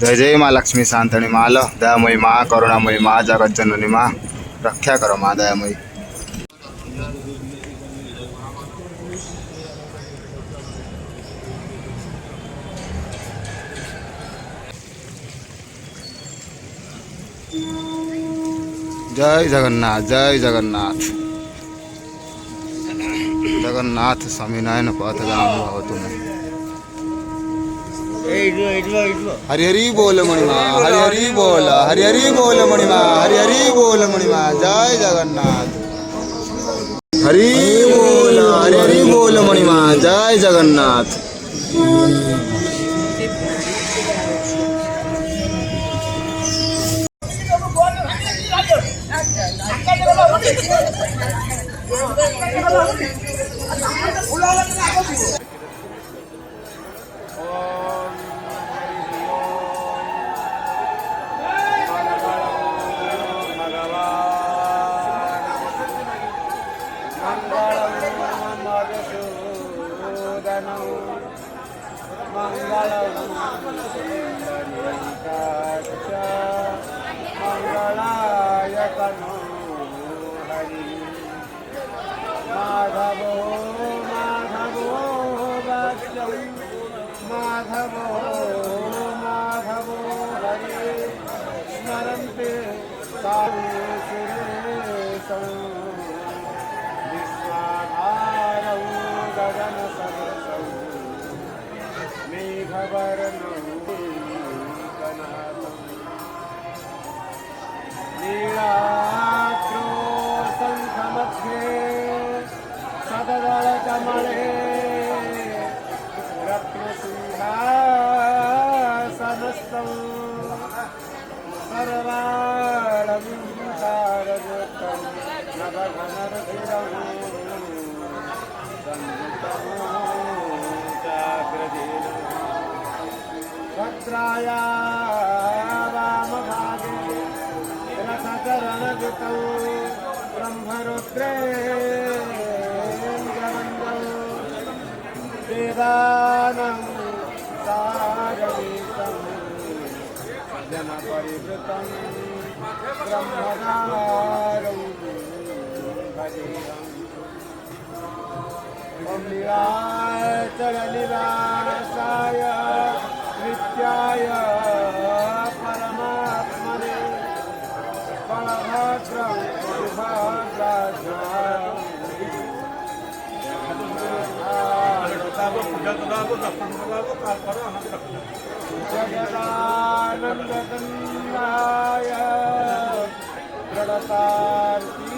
जय जय मा लक्ष्मी शांतणी माल दयामयी मा करुणामयी मा जगज्जननी मा रक्षा करो मा दयामयी। जय जगन्नाथ जय जगन्नाथ। जगन्नाथ स्वामी नयन पथ गामी भवतु मे। हरि हरि बोल मणिमा हरि हरि बोल हरि हरि बोल मणिमा हरि हरि बोल मणिमा। जय जगन्नाथ हरि हरि बोल मणिमा जय जगन्नाथ। मंगलाय तनो हरि माधवो माधवो वाच्यं माधवो माधवो हरि स्मरन्ते सुरेशं विश्वाधारं गगनसदृशं मेघवर्णं गणातं नीलाद्रो शङ्खमध्ये सददलकमले रत्नसिंहासनस्थं सर्वालङ्कारयुक्तं नवघनरचिरं संयुतं चाग्रजेन भद्राया वामभागे रथचरणयुतं ब्रह्मरुद्रेन्द्रवन्द्यं वेदानं सारवेशं जनपरिवृतं ब्रह्मदारं भजेहम्। ॐ नीलाचलनिवासाय नित्याय परमात्मने बलभद्रं सुभद्राभ्यां जगदानन्दकन्दाय दृढतार्ति